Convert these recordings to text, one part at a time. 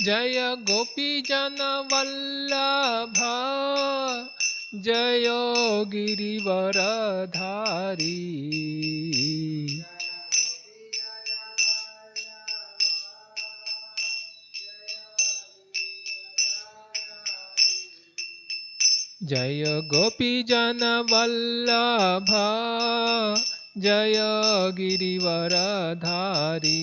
जय गोपीजन वल्लभा जय गिरिवरधारी। जय गोपीजन वल्लभा जय गिरिवरधारी।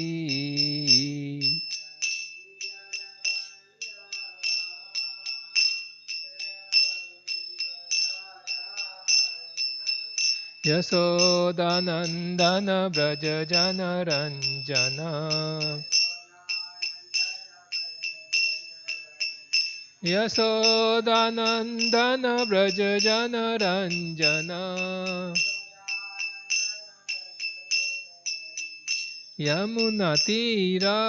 यशोदानंदन व्रज जनरंजन यशोदानंदन व्रज जनरंजन यमुना तीरा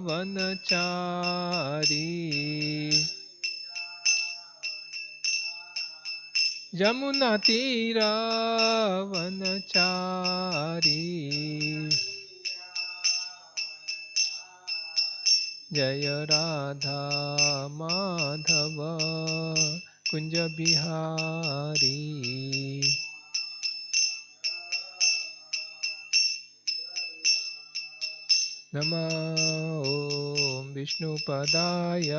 वनचारी। यमुना तीरा वनचारी। जय राधा माधव कुंज बिहारी। नमः ॐ विष्णुपदाय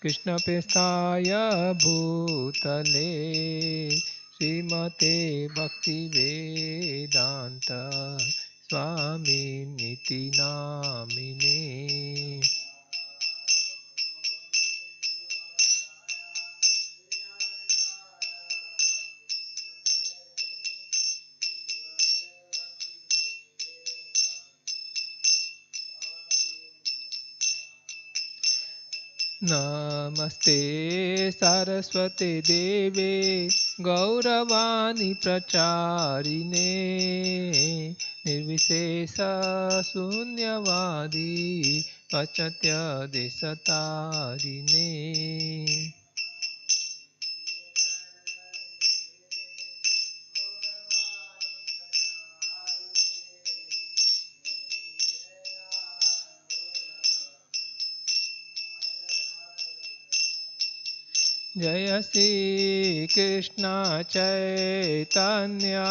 कृष्णप्रेष्ठाय भूतले श्रीमते भक्तिवेदांत स्वामिनिति नामिने। नमस्ते सरस्वते देवे गौरवाणी प्रचारिणे निर्विशेष शून्यवादी पचत्य देशतारिणे। जय श्री कृष्ण चैतन्य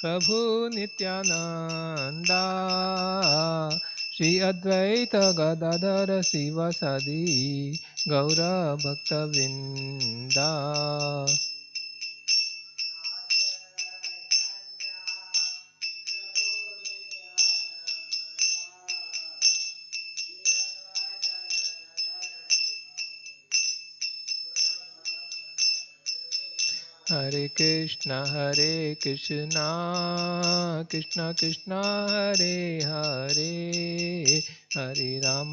प्रभु नित्यानंदा श्री अद्वैत गदाधर शिवसदि गौर भक्तवृंदा। हरे कृष्णा कृष्णा कृष्णा हरे हरे हरे राम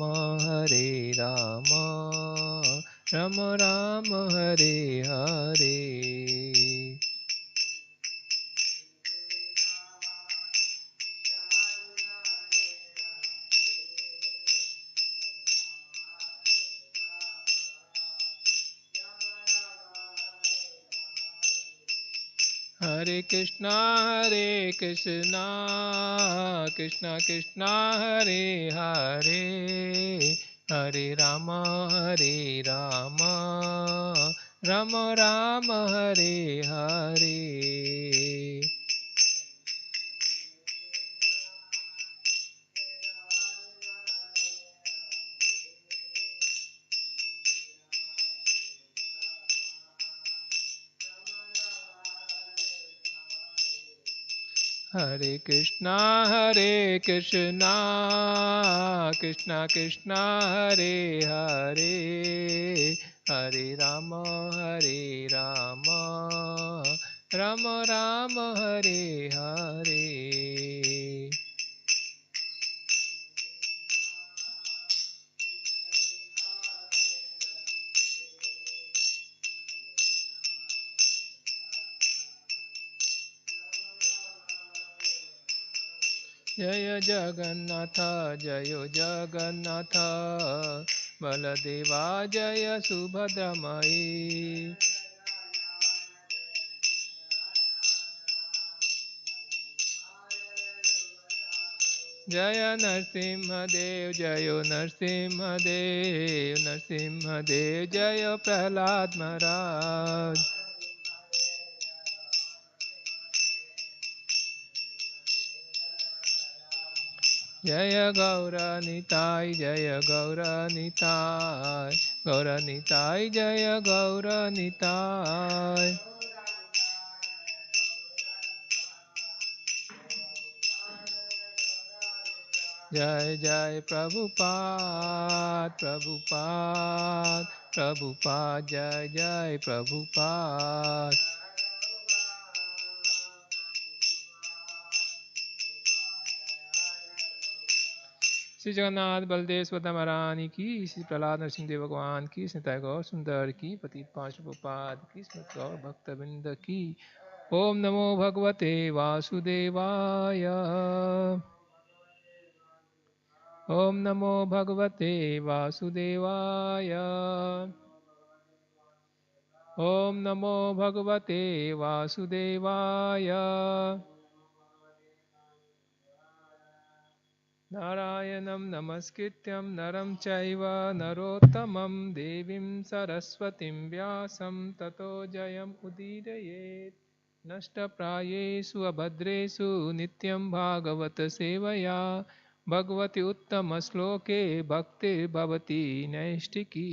राम राम हरे हरे। हरे कृष्णा कृष्णा हरे हरे हरे राम राम राम हरे हरे। हरे कृष्णा कृष्णा हरे हरे हरे राम राम राम हरे हरे। जय जगन्नाथ बलदेवा जय सुभद्रमयी। Jaya Narsimhadev, Jayo Narsimhadev, Narsimhadev, Jayo Prahlad Maharaj. Jaya Gaura Nitai, Jaya Gaura Nitai, Gaura Nitai, Jaya Gaura Nitai. Jai Jai Prabhupada, Prabhupada, Prabhupada, Jai Jai Prabhupada. Shri Jagannath Baldev Subhadra महारानी की, श्री प्रहलाद नरसिंह देव भगवान की, श्री गौर सुंदर की, पतित पांच प्रभुपाद की, स्मृत गौर भक्तवृंद की। ओम नमो भगवते वासुदेवाय। ओम नमो भगवते वासुदेवाय। ओम नमो भगवते वासुदेवाय। नारायणं नमस्कृत्यं नरं चैव नरोत्तमं देवीं सरस्वतीं व्यासं ततो जयमुदीरयेत्। नष्टप्रायेषु अभद्रेषु नित्यं भागवत सेवया भगवति उत्तमश्लोके भक्तिर्भवति नैष्टिकी।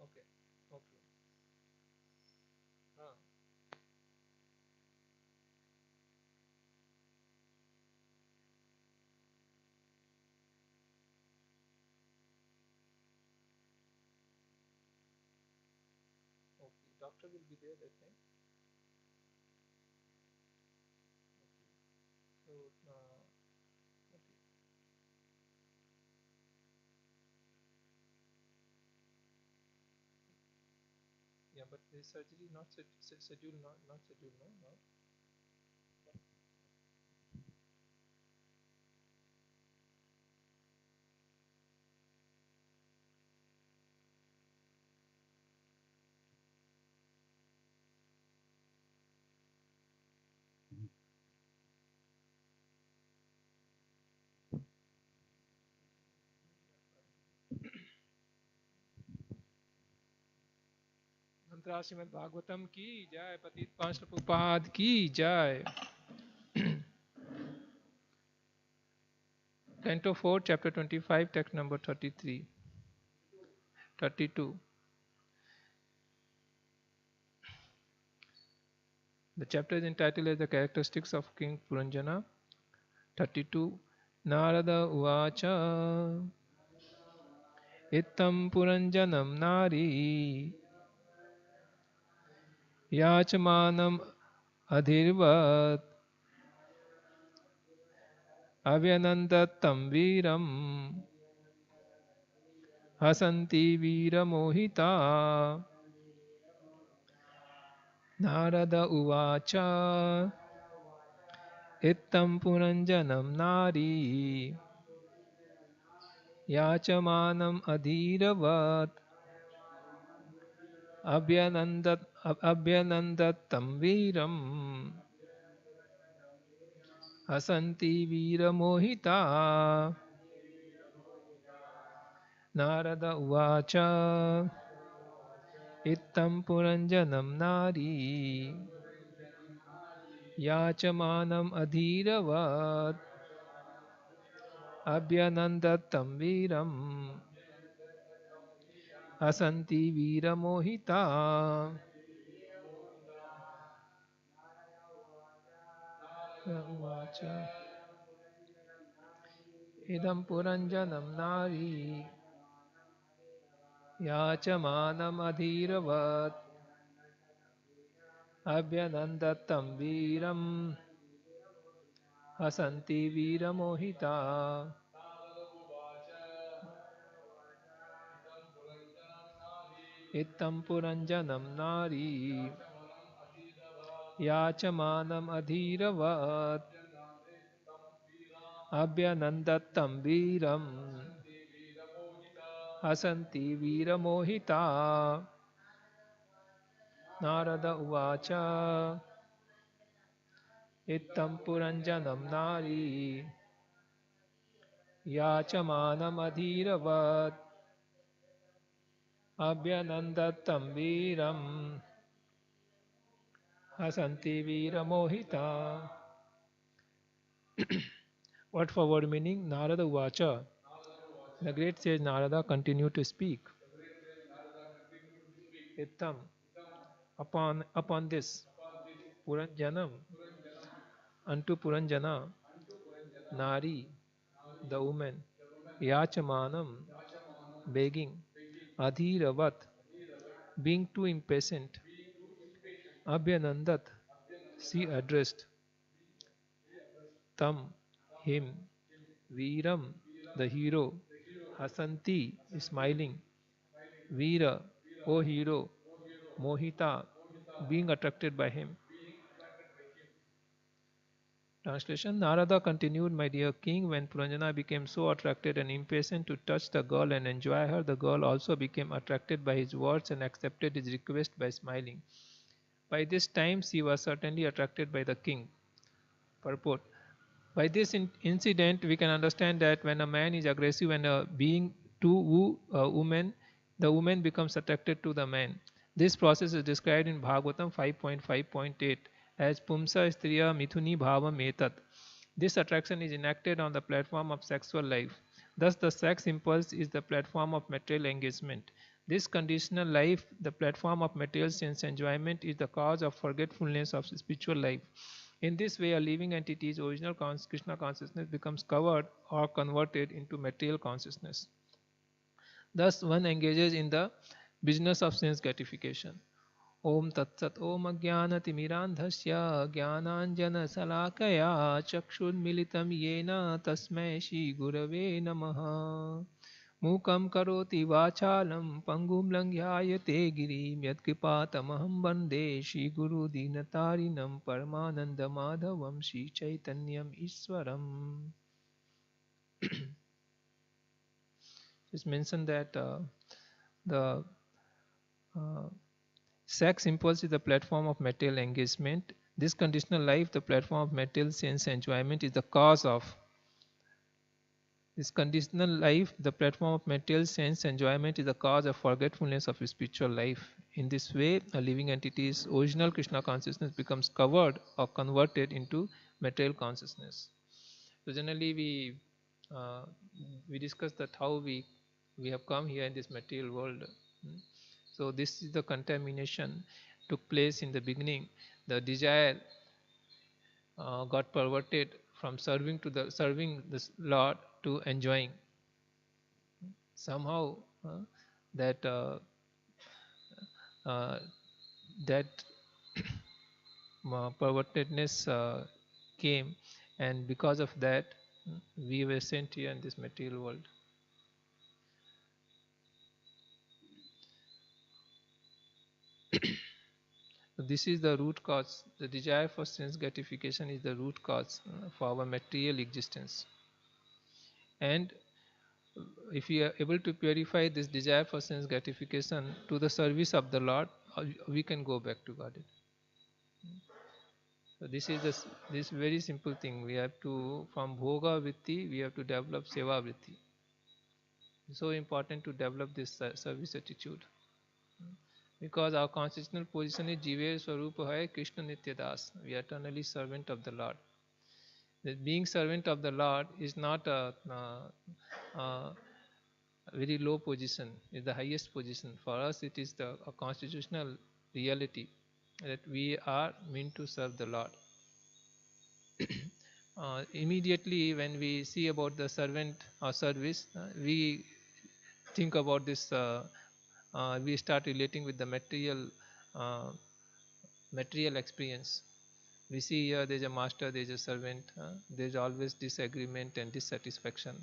Okay. Okay. Okay. Doctor will be there that time. So, okay. Yeah, but the surgery not scheduled, not scheduled, no, no. मंत्रा श्रीमद् भागवतम की जय, पतित पांच प्रभुपाद की जय। Canto 4, chapter 25, text number 33, 32. The chapter is entitled as the characteristics of King Puranjana. 32. Narada Uvacha Ittam Puranjanam Nari Yachamanam Adhirvat Avyanandattam Viram Hasanti Viramohita. Narada Uvacha Ittam Puranjanam Nari Yachamanam Adhiravat Abhyanandattam Viram Hasanti Viramohita. Narada Uvacha Ittam Puranjanam Nari Yachamanam Adhiravat Abhyanandattam Viram Hasanti Viramohita. Uvacha Idam Puranjanam Nari Yachamanam Adhiravat Abhyanandattam Viram Hasanti Viramohita. Ittam puranjanam nari yachamanam adhiravat abhyanandattam viram hasanti viramohita. Narada uvacha ittam puranjanam nari yachamanam adhiravat abhyanandattam viram hasanti viramohita. What forward meaning? Narada uvacha. The great sage Narada continued to speak. Ittam, upon this, Puranjanam, unto Puranjana, Nari, the woman, Yachamanam, begging, Adhiravat, being too impatient, Abhyanandat, she addressed, Tam, him, Viram, the hero, Hasanti, smiling, Veera, O hero, Mohita, being attracted by him. Translation: Narada continued, my dear king, when Puranjana became so attracted and impatient to touch the girl and enjoy her, the girl also became attracted by his words and accepted his request by smiling. By this time, she was certainly attracted by the king. Purport: by this incident, we can understand that when a man is aggressive and being to woo a woman, the woman becomes attracted to the man. This process is described in Bhagavatam 5.5.8 as Pumsa Striya Mithuni Bhavam Etat. This attraction is enacted on the platform of sexual life. Thus, the sex impulse is the platform of material engagement. This conditional life, the platform of material sense enjoyment, is the cause of forgetfulness of spiritual life. In this way, a living entity's original Krishna consciousness becomes covered or converted into material consciousness. Thus, one engages in the business of sense gratification. Om Tat Sat Om Ajnanatimirandhasya Jnananjana Salakaya Chakshurmilitam Yena Tasmai Shri Gurave Namaha. Mukam karoti vachalam pangum langyayate girim yadkripatamaham bande Shri Guru Dinatarinam Paramananda Madhavam Shri Chaitanyam Iswaram. Just mention that the sex impulse is the platform of material engagement. This conditional life, the platform of material sense enjoyment, is the cause of this conditional life, the platform of material sense enjoyment, is the cause of forgetfulness of spiritual life. In this way, a living entity's original Krishna consciousness becomes covered or converted into material consciousness. So generally, we discussed that how we have come here in this material world. So this is the contamination took place in the beginning. The desire got perverted from serving this Lord to enjoying. Somehow that that pervertedness came, and because of that, we were sent here in this material world. This is the root cause. The desire for sense gratification is the root cause for our material existence. And if we are able to purify this desire for sense gratification to the service of the Lord, we can go back to Godhead. So this is this very simple thing. We have to, from bhoga vritti, we have to develop seva vritti. It's so important to develop this service attitude, because our constitutional position is Jive Swarupa Hai Krishna Nityadas. We are eternally servant of the Lord. That being servant of the Lord is not a very low position, it's the highest position. For us, it is a constitutional reality that we are meant to serve the Lord. Immediately when we see about the servant or service, we think about this, we start relating with the material experience. We see here there is a master, there is a servant, there is always disagreement and dissatisfaction.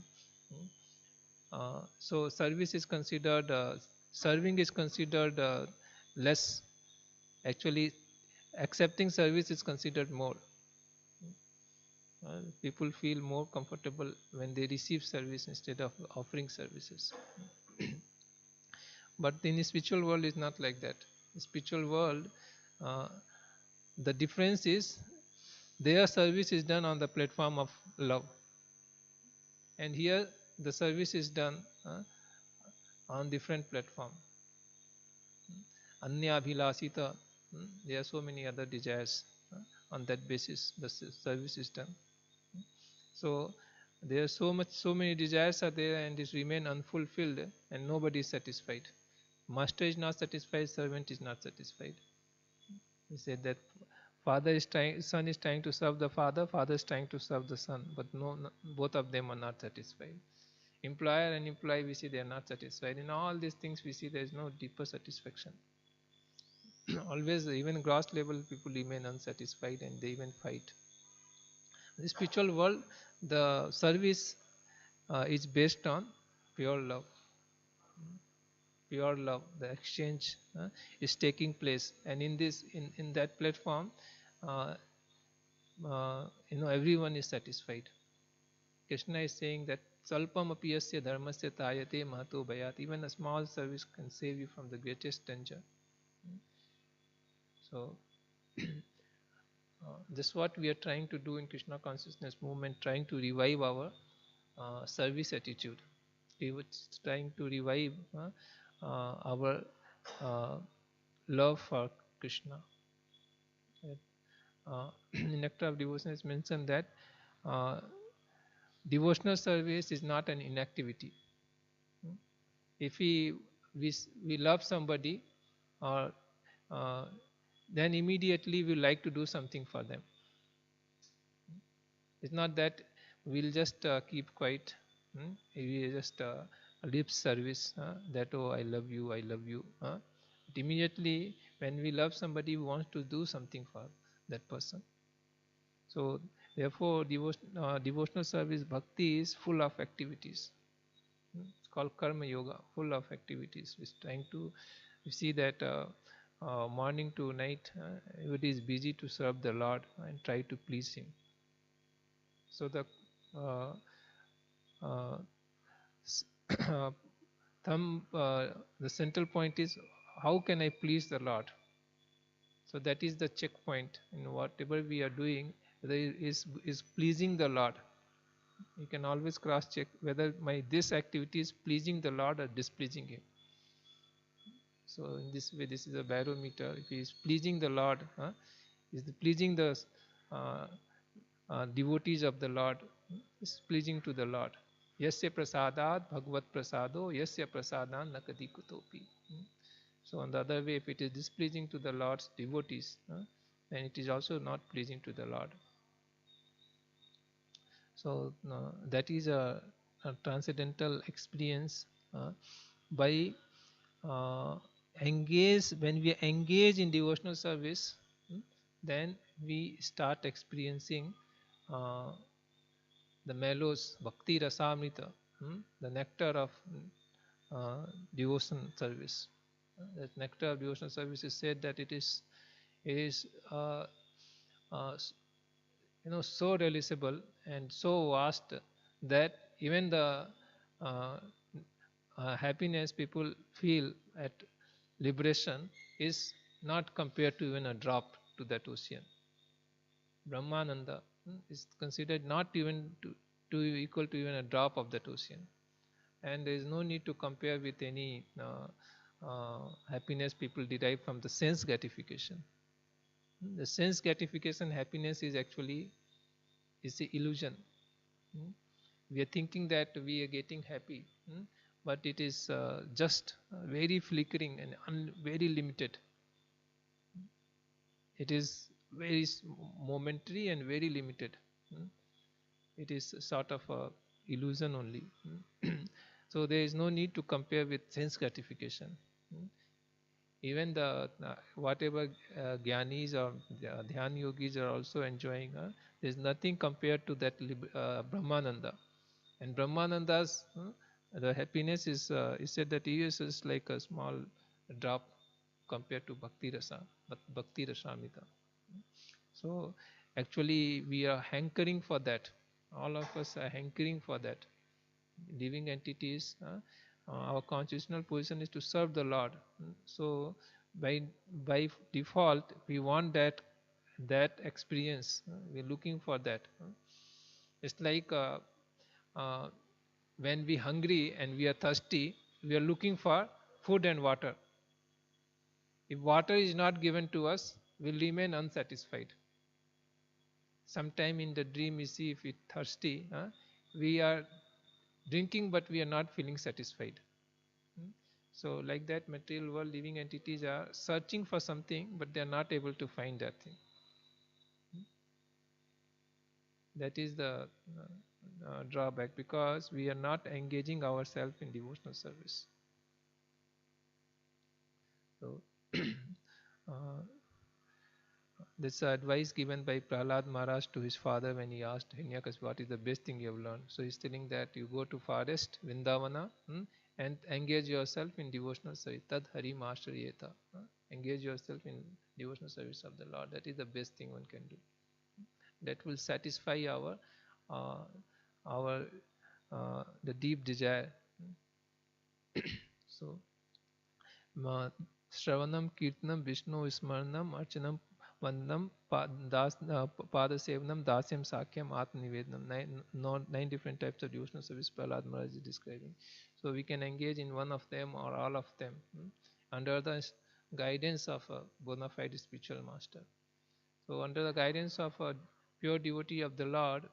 So service is considered serving is considered less. Actually, accepting service is considered more. People feel more comfortable when they receive service instead of offering services. But in the spiritual world, it's not like that. In spiritual world, uh, the difference is their service is done on the platform of love, and here the service is done on different platform. Anya Abhilasita, there are so many other desires. On that basis, the service is done. So there are so many desires are there, and it remain unfulfilled, and nobody is satisfied. Master is not satisfied, servant is not satisfied. He said that son is trying to serve the father, father is trying to serve the son, but both of them are not satisfied. Employer and employee, we see they are not satisfied. In all these things, we see there is no deeper satisfaction. Always, even gross level people remain unsatisfied, and they even fight. In the spiritual world, the service is based on pure love. Pure love, the exchange is taking place, and in that platform, uh, everyone is satisfied. Krishna is saying that salpam apiyasya dharmasya tayate mahato bhayat. Even a small service can save you from the greatest danger. So this is what we are trying to do in Krishna consciousness movement, trying to revive our service attitude. We were trying to revive our love for Krishna. In Nectar of Devotion is mentioned that devotional service is not an inactivity. If we love somebody, or then immediately we like to do something for them. It's not that we'll just keep quiet. We just lip service that, oh, I love you, I love you. But immediately when we love somebody, we want to do something for that person. So therefore, devotional service bhakti is full of activities. It's called karma yoga, full of activities. We're trying to see that morning to night, everybody is busy to serve the Lord and try to please Him. So the the central point is, how can I please the Lord? So that is the checkpoint in whatever we are doing, whether it is pleasing the Lord. You can always cross check whether this activity is pleasing the Lord or displeasing Him. So in this way, this is a barometer. If he is pleasing the Lord, is pleasing the devotees of the Lord, is pleasing to the Lord. Yasya prasadat bhagavat prasado yasya prasadan nakadi kutopi. So on the other way, if it is displeasing to the Lord's devotees, then it is also not pleasing to the Lord. So that is a transcendental experience by when we engage in devotional service, then we start experiencing the mellows, bhakti rasamrita, the nectar of devotion service. That nectar of devotional service is said that it is so realizable and so vast that even the happiness people feel at liberation is not compared to even a drop to that ocean. Brahmananda is considered not even to equal to even a drop of that ocean, and there is no need to compare with any happiness people derive from the sense gratification. The sense gratification happiness is actually the illusion. We are thinking that we are getting happy, but it is just very flickering and very limited. It is very momentary and very limited. It is sort of a illusion only. So there is no need to compare with sense gratification. Even the whatever jnanis or dhyan yogis are also enjoying, there is nothing compared to that Brahmananda. And Brahmananda's The happiness is said that is like a small drop compared to bhakti rasa, but bhakti rasamita. So actually we are hankering for that. All of us are hankering for that. Living entities, our constitutional position is to serve the Lord. So by default we want that experience. We're looking for that. It's like uh, when we hungry and we are thirsty, we are looking for food and water. If water is not given to us, we'll remain unsatisfied. Sometime in the dream we see if we're thirsty, we are drinking but we are not feeling satisfied. So like that, material world living entities are searching for something but they are not able to find that thing. That is the drawback, because we are not engaging ourselves in devotional service. So uh, this advice given by Prahlad Maharaj to his father when he asked Hiranyakashipu, what is the best thing you have learned? So he's telling that you go to forest, Vrindavana, and engage yourself in devotional service. Tad Hari Mashriyeta. Engage yourself in devotional service of the Lord. That is the best thing one can do. That will satisfy uh, our the deep desire. So Shravanam, Kirtanam, Vishnu Smaranam, Archanam, Vandam, Padasevanam, Dasyam, Sakyam, Atmanivedanam. Nine different types of devotional service Prahlad Maharaj is describing. So we can engage in one of them or all of them under the guidance of a bona fide spiritual master. So under the guidance of a pure devotee of the Lord,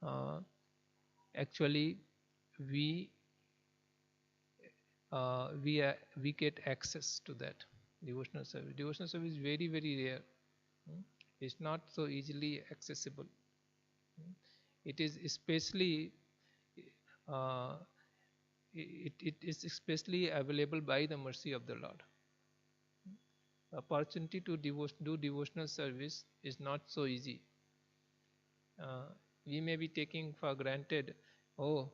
uh, actually we we get access to that devotional service. Devotional service is very rare. It's not so easily accessible. It is especially uh, it is especially available by the mercy of the Lord. Opportunity to do devotional service is not so easy. We may be taking for granted, oh,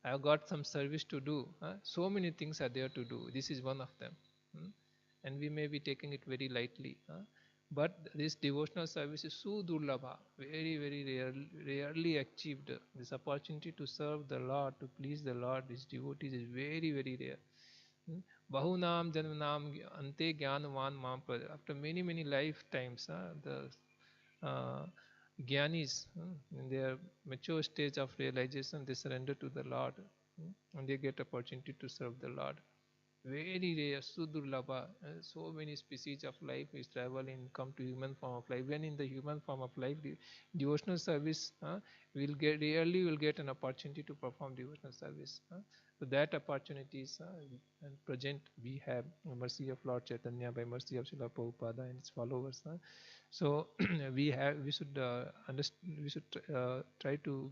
I've got some service to do. So many things are there to do. This is one of them. And we may be taking it very lightly. But this devotional service is so durlabha, very rarely achieved. This opportunity to serve the Lord, to please the Lord, His devotees is very rare. Bahunam janmanam ante jnanavan mam. After many lifetimes, the Gyanis, in their mature stage of realization, they surrender to the Lord and they get opportunity to serve the Lord. Very rare, sudurlabha. So many species of life is travel in come to human form of life. When in the human form of life, devotional service rarely will get an opportunity to perform devotional service. So that opportunity is present. We have the mercy of Lord Chaitanya, by mercy of Srila Prabhupada and its followers. So we should try to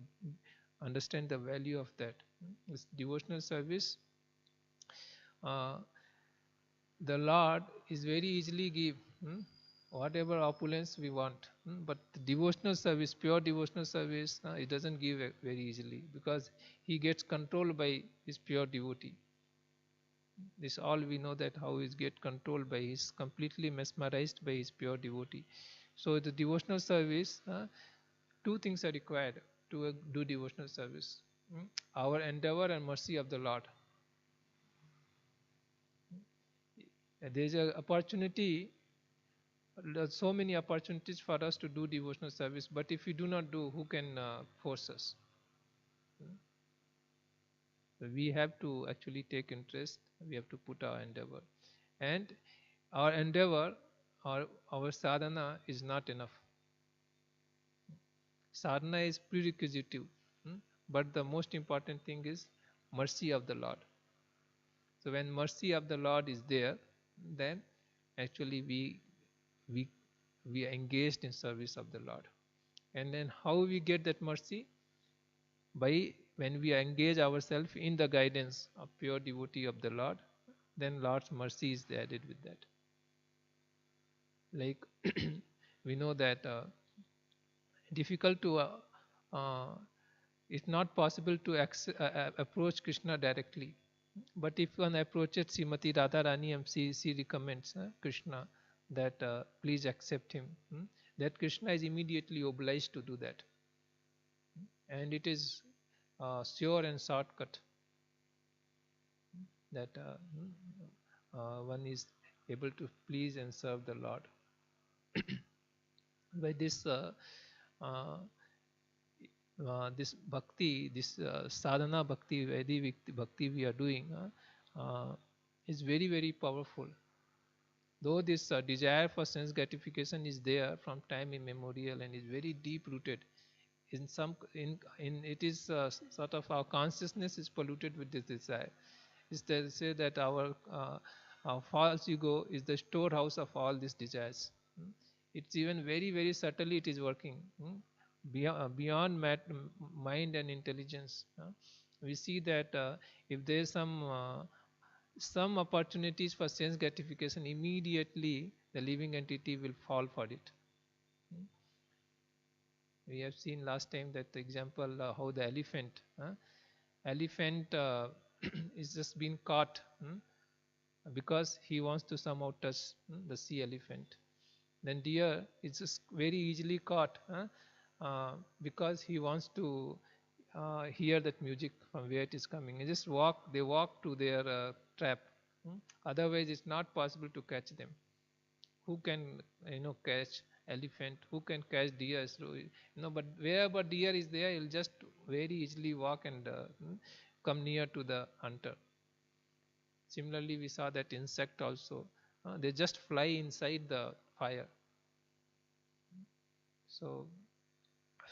understand the value of that. This devotional service, the Lord is very easily give whatever opulence we want, but the devotional service, pure devotional service, it doesn't give very easily, because he gets controlled by his pure devotee. This all we know, that how he get controlled by, his completely mesmerized by his pure devotee. So the devotional service, two things are required to do devotional service: our endeavor and mercy of the Lord. There is an opportunity, so many opportunities for us to do devotional service, but if we do not do, who can force us? So we have to actually take interest, we have to put our endeavor, and our endeavor or our sadhana is not enough. Sadhana is prerequisite, but the most important thing is mercy of the Lord. So when mercy of the Lord is there, then actually we are engaged in service of the Lord. And then how we get that mercy? By when we engage ourselves in the guidance of pure devotee of the Lord, then Lord's mercy is added with that. Like we know that difficult to It's not possible to approach Krishna directly. But if one approaches Srimati Radharani and she recommends Krishna that please accept him, that Krishna is immediately obliged to do that. And it is sure and shortcut that one is able to please and serve the Lord. By this uh, this bhakti, this sadhana bhakti, Vedic bhakti we are doing is very, very powerful. Though this desire for sense gratification is there from time immemorial and is very deep rooted, in some in it is sort of our consciousness is polluted with this desire. Is they say that our false ego is the storehouse of all these desires. It's even very, very subtly it is working. Beyond mind and intelligence. We see that if there is some opportunities for sense gratification, immediately the living entity will fall for it. We have seen last time that the example how the elephant is just been caught because he wants to somehow touch the sea elephant. Then deer is just very easily caught because he wants to hear that music from where it is coming. They walk to their trap. Otherwise, it's not possible to catch them. Who can catch elephant? Who can catch deer? So, but wherever deer is there, he'll just very easily walk and come near to the hunter. Similarly, we saw that insect also. They just fly inside the fire. So,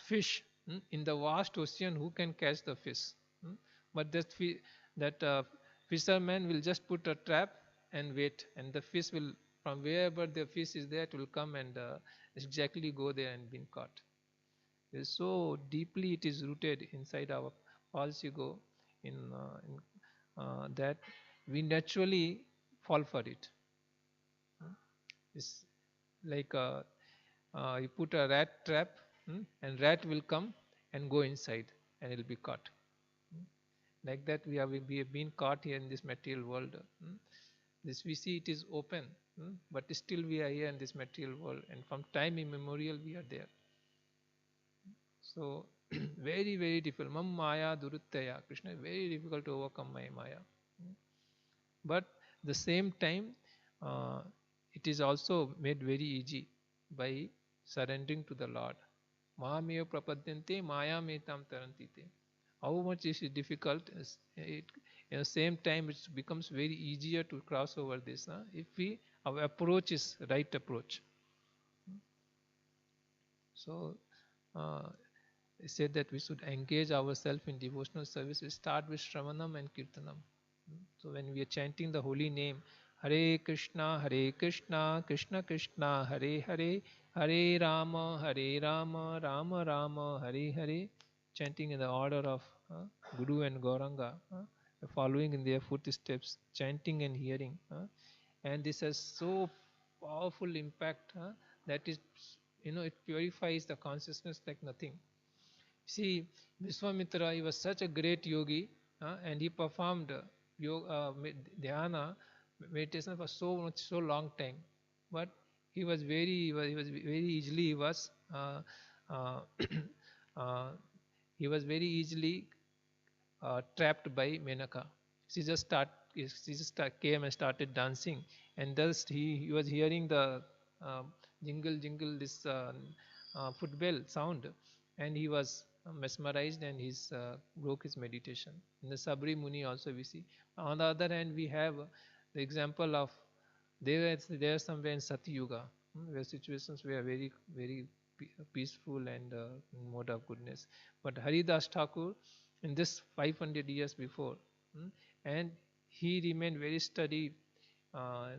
fish in the vast ocean, who can catch the fish? But that fisherman will just put a trap and wait, and the fish will, from wherever the fish is there, it will come and exactly go there and be caught. So deeply it is rooted inside our false ego in that we naturally fall for it. It's like you put a rat trap and rat will come and go inside and it will be caught. Like that we have been caught here in this material world. This we see it is open, but still we are here in this material world, and from time immemorial we are there. So very, very difficult. Mam maya duruttaya. Krishna is very difficult to overcome my maya. But the same time it is also made very easy by surrendering to the Lord. Mahameva prapadyante maya metam tarantite. How much is it difficult? At the same time it becomes very easier to cross over this if our approach is right approach. So it said that we should engage ourselves in devotional service. We start with Shravanam and Kirtanam. So when we are chanting the holy name, Hare Krishna, Krishna Krishna, Hare Hare, Hare Rama, Rama Rama, Hare Hare, chanting in the order of Guru and Gauranga, following in their footsteps, chanting and hearing. And this has so powerful impact that is, it purifies the consciousness like nothing. See, Vishwamitra, he was such a great yogi and he performed dhyana, meditation for so long time. But he was very easily he was very easily trapped by Menaka. She just came and started dancing, and thus he was hearing the jingle this footbell sound, and he was mesmerized and he broke his meditation. In the Sabri Muni also we see. On the other hand, we have the example of there somewhere in Sati Yuga where situations were very peaceful and mode of goodness. But Haridas Thakur in this 500 years before, and he remained very steady,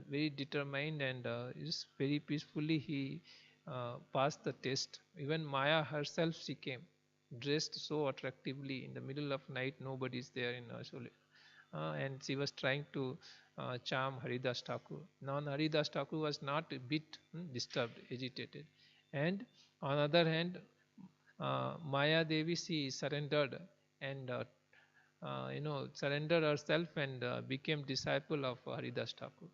very determined, and just very peacefully he passed the test. Even Maya herself, she came dressed so attractively in the middle of night. Nobody is there in Asole, and she was trying to charm Haridas Thakur. Now Haridas Thakur was not a bit disturbed, agitated, and on the other hand, Maya Devi, she surrendered and surrendered herself and became disciple of Haridas Thakur.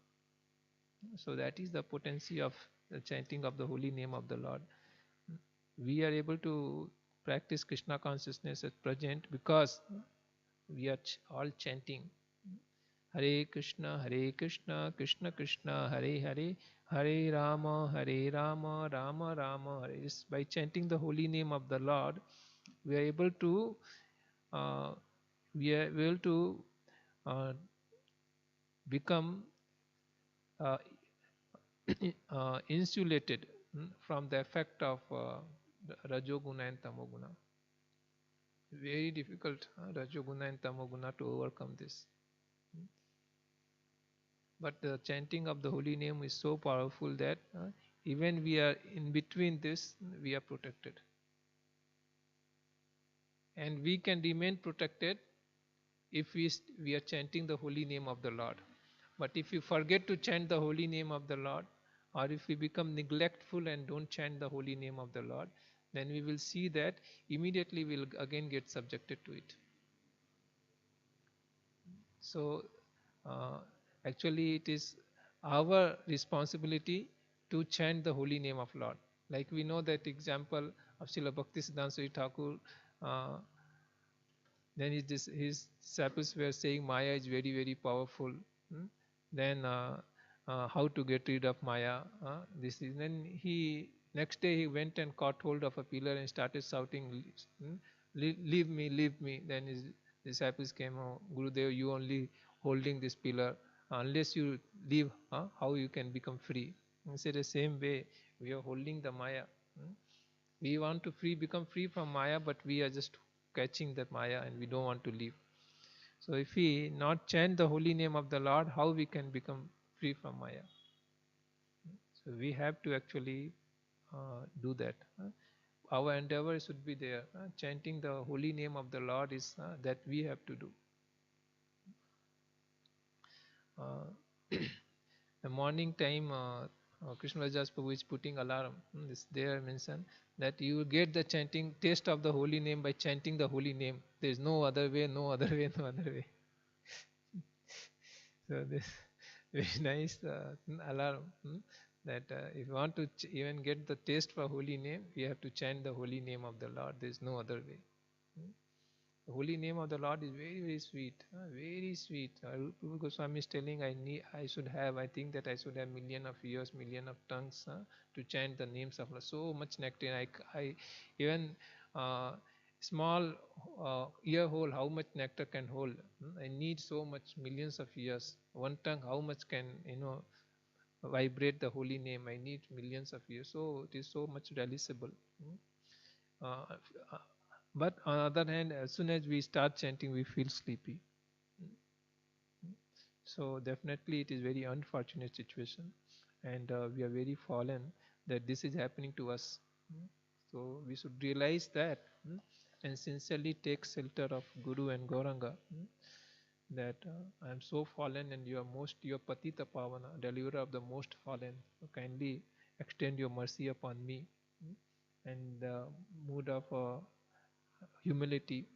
So that is the potency of the chanting of the holy name of the Lord. We are able to practice Krishna consciousness at present because we are all chanting Hare Krishna, Krishna Krishna, Hare Hare, Hare Rama, Rama Rama, Hare. By chanting the holy name of the Lord, we are able to uh, uh, become uh, insulated from the effect of Rajoguna and Tamoguna. Very difficult, Rajoguna and Tamoguna, to overcome this. But the chanting of the holy name is so powerful that even we are in between this, we are protected. And we can remain protected if we are chanting the holy name of the Lord. But if you forget to chant the holy name of the Lord, or if we become neglectful and don't chant the holy name of the Lord, then we will see that immediately we'll again get subjected to it. So actually it is our responsibility to chant the holy name of Lord. Like we know that example of Srila Bhaktisiddhanta Saraswati Thakur, then his disciples were saying Maya is very, very powerful. Then how to get rid of Maya? Then next day he went and caught hold of a pillar and started shouting, leave me, leave me. Then his disciples came, oh, Gurudev, you only holding this pillar. Unless you leave, how you can become free? He said the same way, we are holding the Maya. We want to become free from Maya, but we are just catching that Maya and we don't want to leave. So if we not chant the holy name of the Lord, how we can become free from Maya? So we have to actually do that. Our endeavor should be there. Chanting the holy name of the Lord is that we have to do. The morning time, Krishna Rajas Prabhu is putting alarm. This there mentioned that you will get the chanting taste of the holy name by chanting the holy name. There is no other way, no other way, no other way. So this very nice alarm that if you want to even get the taste for holy name, we have to chant the holy name of the Lord. There is no other way. The holy name of the Lord is very, very sweet, very sweet. Rupa Goswami is telling I think that I should have million of ears, million of tongues to chant the names of Allah. So much nectar. I even small ear hole, how much nectar can hold? I need so much, millions of ears. One tongue, how much can vibrate the holy name? I need millions of ears. So it is so much realizable. Uh, but on the other hand, as soon as we start chanting, we feel sleepy. So definitely it is very unfortunate situation, and we are very fallen that this is happening to us. So we should realize that and sincerely take shelter of Guru and Gauranga. That I am so fallen and you are Patita Pavana, deliverer of the most fallen. So kindly extend your mercy upon me. And the mood of humility,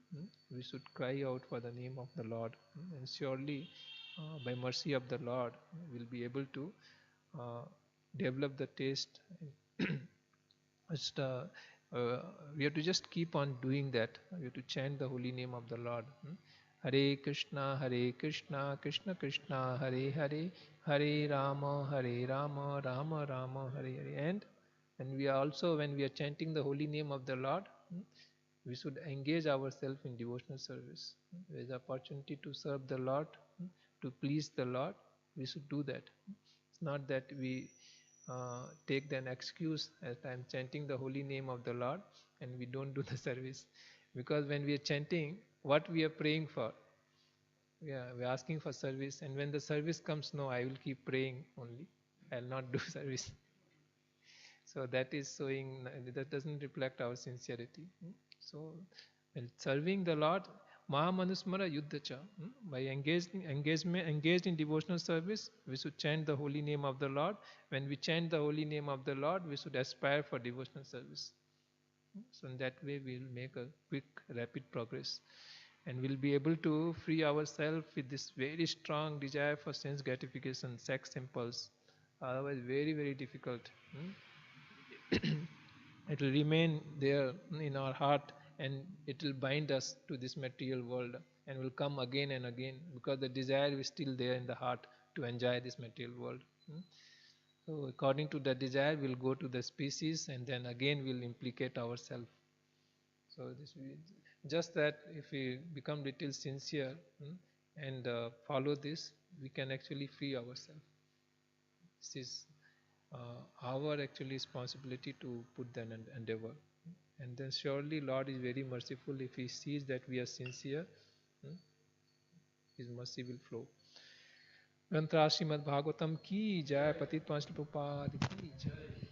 we should cry out for the name of the Lord, and surely by mercy of the Lord we'll be able to develop the taste. Just, we have to just keep on doing that. We have to chant the holy name of the Lord. Hare Krishna, Krishna Krishna, Hare Hare, Hare Rama, Rama Rama, Hare Hare. And we are also, when we are chanting the holy name of the Lord, we should engage ourselves in devotional service. There is opportunity to serve the Lord, to please the Lord. We should do that. It's not that we take an excuse as I am chanting the holy name of the Lord and we don't do the service. Because when we are chanting, what we are praying for? We are asking for service, and when the service comes, no, I will keep praying only. I will not do service. So that is showing, that doesn't reflect our sincerity. So when serving the Lord, Mahamanusmara Yuddhacha, by engaged in devotional service, we should chant the holy name of the Lord. When we chant the holy name of the Lord, we should aspire for devotional service. So in that way we will make a quick, rapid progress, and we'll be able to free ourselves with this very strong desire for sense gratification, sex impulse. Otherwise, very, very difficult. It will remain there in our heart, and it will bind us to this material world, and will come again and again, because the desire is still there in the heart to enjoy this material world. So according to the desire, we'll go to the species, and then again we'll implicate ourselves. So this just that if we become little sincere, and follow this, we can actually free ourselves. This is our actually responsibility to put that endeavor. And then surely Lord is very merciful. If He sees that we are sincere, His mercy will flow. ग्रंथराज Shrimad Bhagavatam की जय, पतित पांच प्रभुपाद की जय.